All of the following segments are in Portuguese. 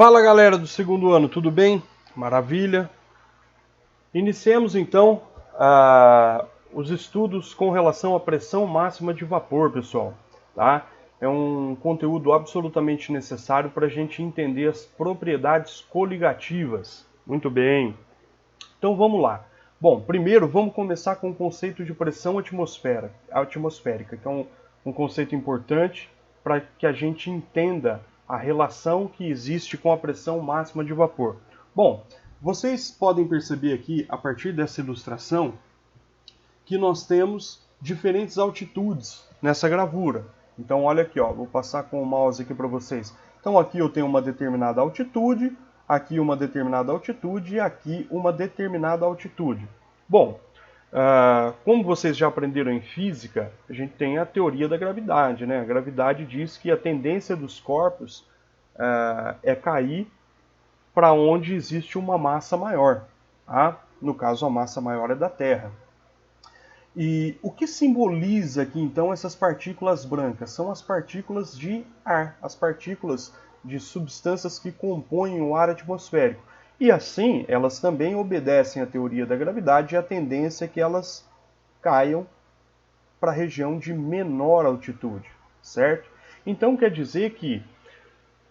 Fala galera do segundo ano, tudo bem? Maravilha! Iniciemos então os estudos com relação à pressão máxima de vapor, pessoal. Tá? É um conteúdo absolutamente necessário para a gente entender as propriedades coligativas. Muito bem! Então vamos lá. Bom, primeiro vamos começar com o conceito de pressão atmosférica, que é um conceito importante para que a gente entenda a relação que existe com a pressão máxima de vapor. Bom, vocês podem perceber aqui, a partir dessa ilustração, que nós temos diferentes altitudes nessa gravura. Então olha aqui, ó, vou passar com o mouse aqui para vocês. Então aqui eu tenho uma determinada altitude, aqui uma determinada altitude e aqui uma determinada altitude. Bom, como vocês já aprenderam em física, a gente tem a teoria da gravidade, né? A gravidade diz que a tendência dos corpos é cair para onde existe uma massa maior. Tá? No caso, a massa maior é da Terra. E o que simboliza aqui então essas partículas brancas? São as partículas de ar, as partículas de substâncias que compõem o ar atmosférico. E assim, elas também obedecem à teoria da gravidade e à tendência que elas caiam para a região de menor altitude, certo? Então quer dizer que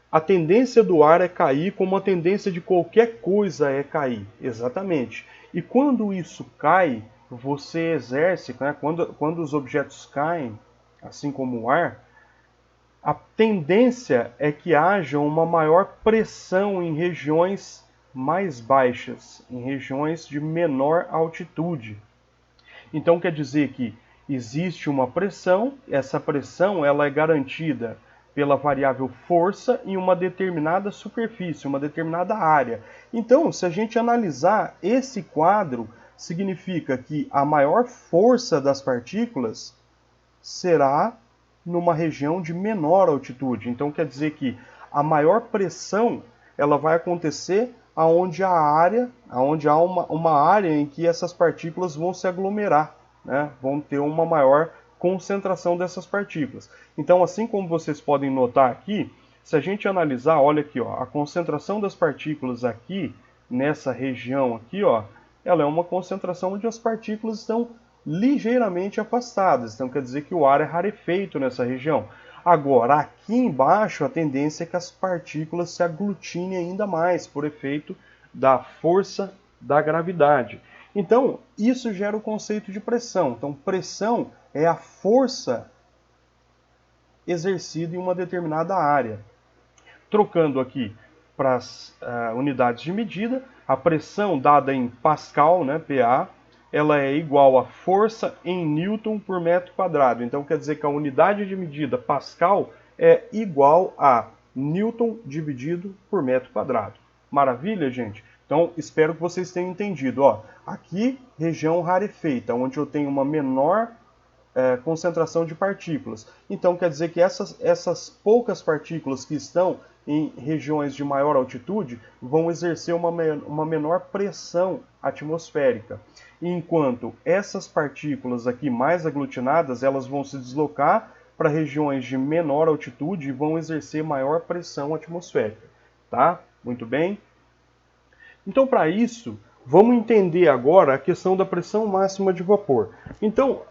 a tendência do ar é cair como a tendência de qualquer coisa é cair, exatamente. E quando isso cai, você exerce, né, quando os objetos caem, assim como o ar, a tendência é que haja uma maior pressão em regiões mais baixas, em regiões de menor altitude. Então quer dizer que existe uma pressão, essa pressão ela é garantida pela variável força em uma determinada superfície, uma determinada área. Então, se a gente analisar esse quadro, significa que a maior força das partículas será numa região de menor altitude. Então quer dizer que a maior pressão ela vai acontecer aonde há uma área em que essas partículas vão se aglomerar, né? Vão ter uma maior concentração dessas partículas. Então, assim como vocês podem notar aqui, se a gente analisar, olha aqui, ó, a concentração das partículas aqui, nessa região aqui, ó, ela é uma concentração onde as partículas estão ligeiramente afastadas. Então quer dizer que o ar é rarefeito nessa região. Agora, aqui embaixo, a tendência é que as partículas se aglutinem ainda mais por efeito da força da gravidade. Então, isso gera o conceito de pressão. Então, pressão é a força exercida em uma determinada área. Trocando aqui para as unidades de medida, a pressão dada em Pascal, né, PA, ela é igual a força em Newton por metro quadrado. Então quer dizer que a unidade de medida Pascal é igual a Newton dividido por metro quadrado. Maravilha, gente? Então espero que vocês tenham entendido. Ó, aqui, região rarefeita, onde eu tenho uma menor concentração de partículas. Então quer dizer que essas poucas partículas que estão em regiões de maior altitude vão exercer uma menor pressão atmosférica. Enquanto essas partículas aqui mais aglutinadas, elas vão se deslocar para regiões de menor altitude e vão exercer maior pressão atmosférica. Tá? Muito bem? Então, para isso, vamos entender agora a questão da pressão máxima de vapor. Então,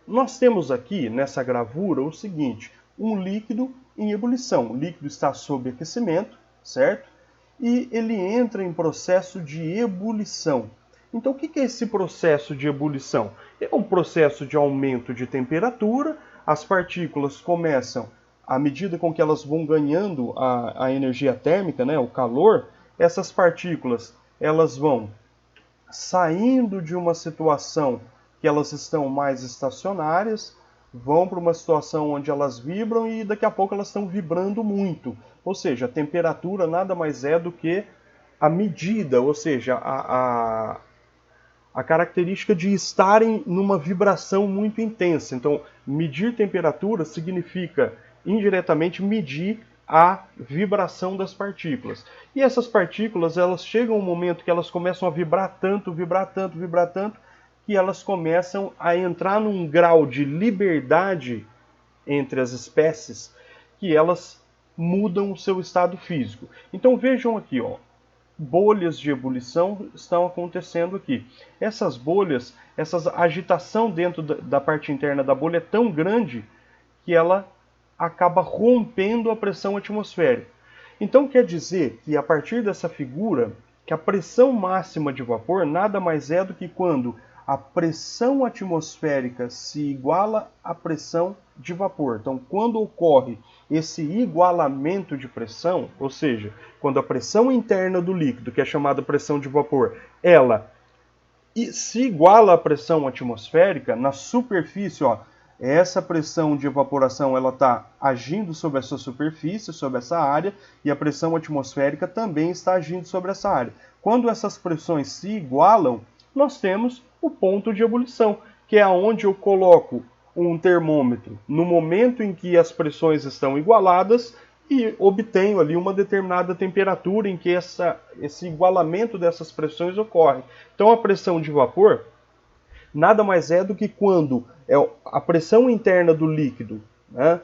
nós temos aqui nessa gravura o seguinte, um líquido em ebulição. O líquido está sob aquecimento, certo? E ele entra em processo de ebulição. Então o que é esse processo de ebulição? É um processo de aumento de temperatura, as partículas começam, à medida com que elas vão ganhando a energia térmica, né, o calor, essas partículas elas vão saindo de uma situação que elas estão mais estacionárias, vão para uma situação onde elas vibram e daqui a pouco elas estão vibrando muito. Ou seja, a temperatura nada mais é do que a medida, ou seja, a característica de estarem numa vibração muito intensa. Então, medir temperatura significa indiretamente medir a vibração das partículas. E essas partículas, elas chegam a um momento que elas começam a vibrar tanto, que elas começam a entrar num grau de liberdade entre as espécies, que elas mudam o seu estado físico. Então vejam aqui, ó, bolhas de ebulição estão acontecendo aqui. Essas bolhas, essa agitação dentro da parte interna da bolha é tão grande que ela acaba rompendo a pressão atmosférica. Então quer dizer que a partir dessa figura, que a pressão máxima de vapor nada mais é do que quando a pressão atmosférica se iguala à pressão de vapor. Então, quando ocorre esse igualamento de pressão, ou seja, quando a pressão interna do líquido, que é chamada pressão de vapor, ela se iguala à pressão atmosférica, na superfície, ó, essa pressão de evaporação ela está agindo sobre essa superfície, sobre essa área, e a pressão atmosférica também está agindo sobre essa área. Quando essas pressões se igualam, nós temos o ponto de ebulição, que é onde eu coloco um termômetro no momento em que as pressões estão igualadas e obtenho ali uma determinada temperatura em que esse igualamento dessas pressões ocorre. Então a pressão de vapor nada mais é do que quando a pressão interna do líquido, né,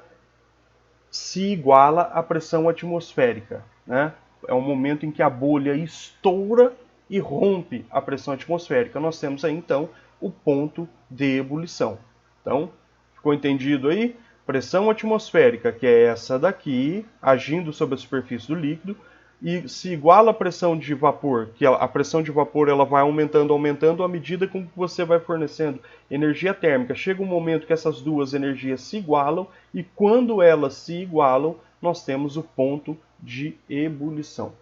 se iguala à pressão atmosférica. Né? É o momento em que a bolha estoura e rompe a pressão atmosférica. Nós temos aí, então, o ponto de ebulição. Então, ficou entendido aí? Pressão atmosférica, que é essa daqui, agindo sobre a superfície do líquido, e se iguala à pressão de vapor, que a pressão de vapor ela vai aumentando à medida que você vai fornecendo energia térmica. Chega um momento que essas duas energias se igualam, e quando elas se igualam, nós temos o ponto de ebulição.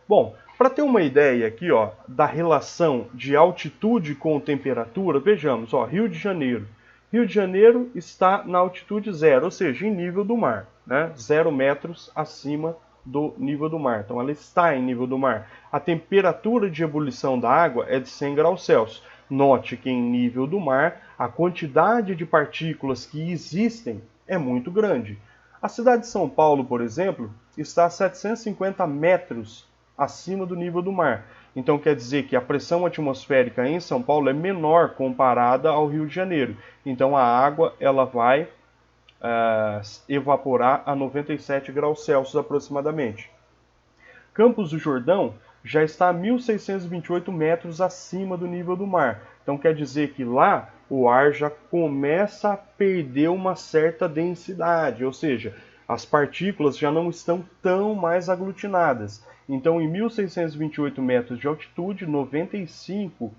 Bom, para ter uma ideia aqui, ó, da relação de altitude com temperatura, vejamos, ó, Rio de Janeiro. Rio de Janeiro está na altitude zero, ou seja, em nível do mar, né? 0 metros acima do nível do mar. Então ela está em nível do mar. A temperatura de ebulição da água é de 100 graus Celsius. Note que em nível do mar, a quantidade de partículas que existem é muito grande. A cidade de São Paulo, por exemplo, está a 750 metros acima do nível do mar. Então quer dizer que a pressão atmosférica em São Paulo é menor comparada ao Rio de Janeiro. Então a água ela vai evaporar a 97 graus Celsius aproximadamente. Campos do Jordão já está a 1.628 metros acima do nível do mar. Então quer dizer que lá o ar já começa a perder uma certa densidade, ou seja, as partículas já não estão tão mais aglutinadas. Então, em 1.628 metros de altitude, 95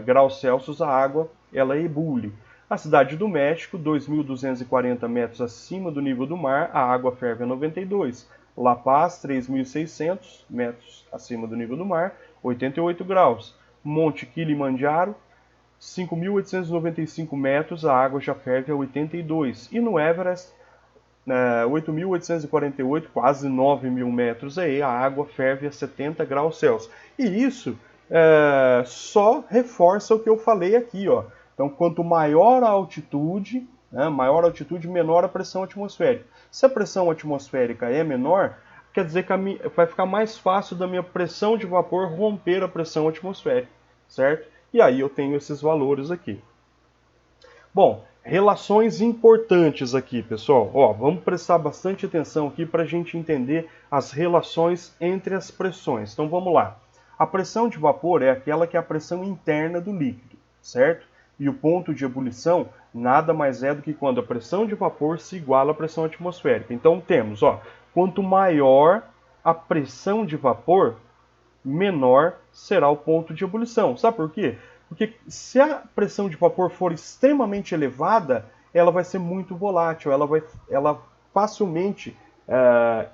graus Celsius, a água ela ebule. A cidade do México, 2.240 metros acima do nível do mar, a água ferve a 92. La Paz, 3.600 metros acima do nível do mar, 88 graus. Monte Kilimanjaro, 5.895 metros, a água já ferve a 82. E no Everest, 8.848, quase 9.000 metros, aí a água ferve a 70 graus Celsius. E isso só reforça o que eu falei aqui, ó. Então, quanto maior a altitude, menor a pressão atmosférica. Se a pressão atmosférica é menor, quer dizer que vai ficar mais fácil da minha pressão de vapor romper a pressão atmosférica, certo? E aí eu tenho esses valores aqui. Bom, relações importantes aqui, pessoal. Ó, vamos prestar bastante atenção aqui para a gente entender as relações entre as pressões. Então vamos lá. A pressão de vapor é aquela que é a pressão interna do líquido, certo? E o ponto de ebulição nada mais é do que quando a pressão de vapor se iguala à pressão atmosférica. Então temos, ó, quanto maior a pressão de vapor, menor será o ponto de ebulição. Sabe por quê? Porque se a pressão de vapor for extremamente elevada, ela vai ser muito volátil, ela facilmente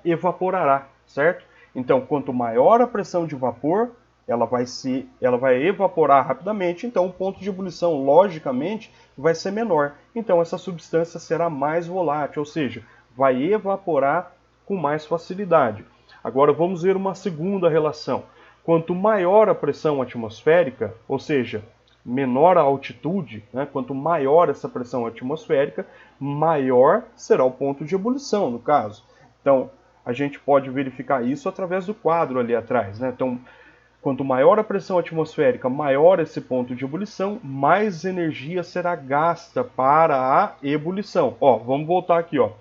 evaporará, certo? Então, quanto maior a pressão de vapor, ela vai evaporar rapidamente, então o ponto de ebulição, logicamente, vai ser menor. Então essa substância será mais volátil, ou seja, vai evaporar com mais facilidade. Agora vamos ver uma segunda relação. Quanto maior a pressão atmosférica, ou seja, menor a altitude, né, quanto maior essa pressão atmosférica, maior será o ponto de ebulição, no caso. Então, a gente pode verificar isso através do quadro ali atrás, né? Então, quanto maior a pressão atmosférica, maior esse ponto de ebulição, mais energia será gasta para a ebulição. Ó, vamos voltar aqui, ó.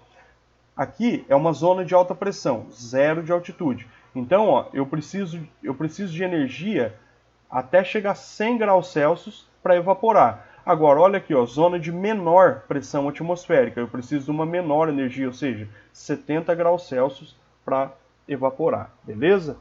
Aqui é uma zona de alta pressão, 0 de altitude. Então, ó, eu preciso de energia até chegar a 100 graus Celsius para evaporar. Agora, olha aqui, ó, zona de menor pressão atmosférica. Eu preciso de uma menor energia, ou seja, 70 graus Celsius para evaporar, beleza?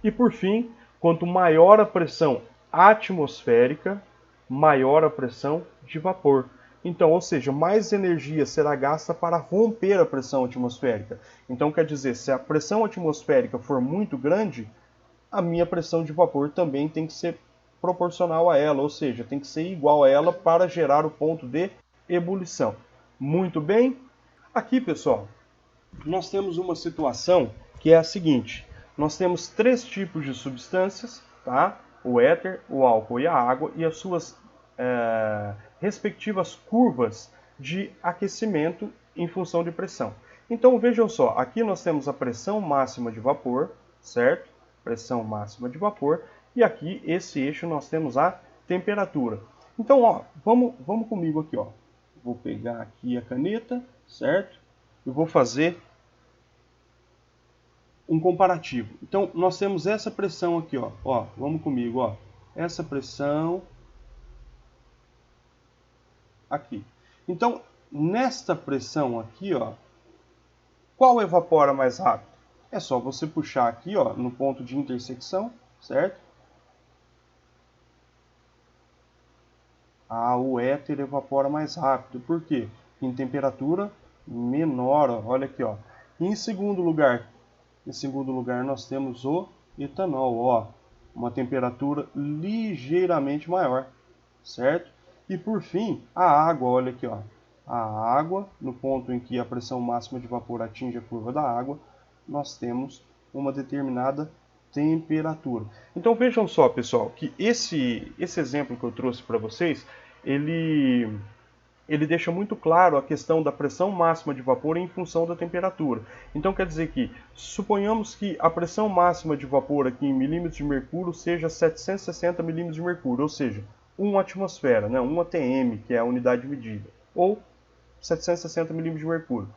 E por fim, quanto maior a pressão atmosférica, maior a pressão de vapor. Então, ou seja, mais energia será gasta para romper a pressão atmosférica. Então, quer dizer, se a pressão atmosférica for muito grande, a minha pressão de vapor também tem que ser proporcional a ela, ou seja, tem que ser igual a ela para gerar o ponto de ebulição. Muito bem. Aqui, pessoal, nós temos uma situação que é a seguinte. Nós temos 3 tipos de substâncias, tá? O éter, o álcool e a água, e as suas respectivas curvas de aquecimento em função de pressão. Então vejam só, aqui nós temos a pressão máxima de vapor, certo? Pressão máxima de vapor, e aqui esse eixo nós temos a temperatura. Então, ó, vamos comigo aqui, ó. Vou pegar aqui a caneta, certo? E vou fazer um comparativo. Então, nós temos essa pressão aqui, ó. Ó, vamos comigo, ó. Essa pressão aqui. Então, nesta pressão aqui, ó, qual evapora mais rápido? É só você puxar aqui, ó, no ponto de intersecção, certo? Ah, o éter evapora mais rápido. Por quê? Em temperatura menor, ó. Olha aqui, ó. E em segundo lugar nós temos o etanol, ó, uma temperatura ligeiramente maior, certo? E por fim, a água, olha aqui, ó. A água, no ponto em que a pressão máxima de vapor atinge a curva da água, nós temos uma determinada temperatura. Então vejam só, pessoal, que esse exemplo que eu trouxe para vocês, ele deixa muito claro a questão da pressão máxima de vapor em função da temperatura. Então quer dizer que, suponhamos que a pressão máxima de vapor aqui em milímetros de mercúrio seja 760 milímetros de mercúrio, ou seja, 1 atmosfera, né? 1 atm, que é a unidade de medida, ou 760 milímetros de mercúrio.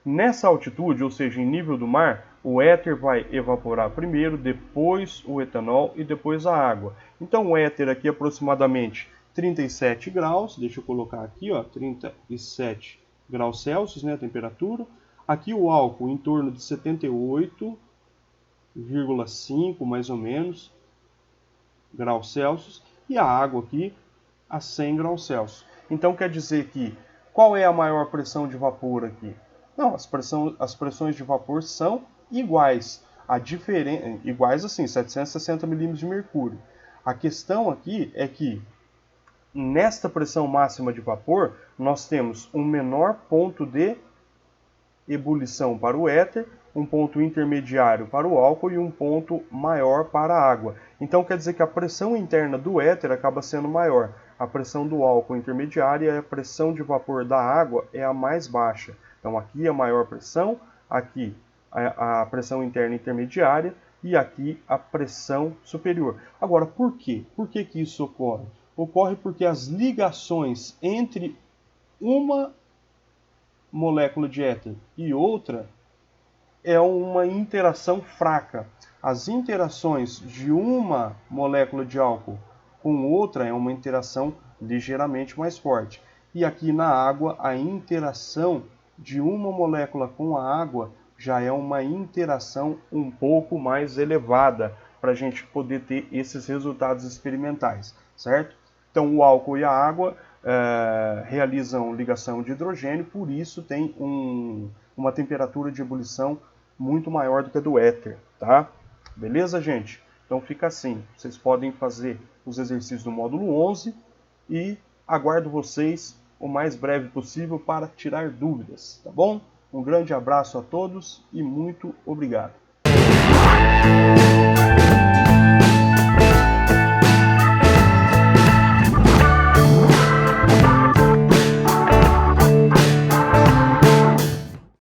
Nessa altitude, ou seja, em nível do mar, o éter vai evaporar primeiro, depois o etanol e depois a água. Então o éter aqui aproximadamente 37 graus, deixa eu colocar aqui, ó, 37 graus Celsius, né, a temperatura. Aqui o álcool em torno de 78,5 mais ou menos graus Celsius e a água aqui a 100 graus Celsius. Então quer dizer que qual é a maior pressão de vapor aqui? Não, as pressões de vapor são iguais. Iguais assim, 760 milímetros de mercúrio. A questão aqui é que nesta pressão máxima de vapor, nós temos um menor ponto de ebulição para o éter, um ponto intermediário para o álcool e um ponto maior para a água. Então quer dizer que a pressão interna do éter acaba sendo maior. A pressão do álcool intermediária e a pressão de vapor da água é a mais baixa. Então aqui a maior pressão, aqui a pressão interna intermediária e aqui a pressão superior. Agora, por quê? Por que que isso ocorre? Ocorre porque as ligações entre uma molécula de éter e outra é uma interação fraca. As interações de uma molécula de álcool com outra é uma interação ligeiramente mais forte. E aqui na água, a interação de uma molécula com a água já é uma interação um pouco mais elevada para a gente poder ter esses resultados experimentais, certo? Então o álcool e a água realizam ligação de hidrogênio, por isso tem uma temperatura de ebulição muito maior do que a do éter, tá? Beleza, gente? Então fica assim, vocês podem fazer os exercícios do módulo 11 e aguardo vocês o mais breve possível para tirar dúvidas, tá bom? Um grande abraço a todos e muito obrigado.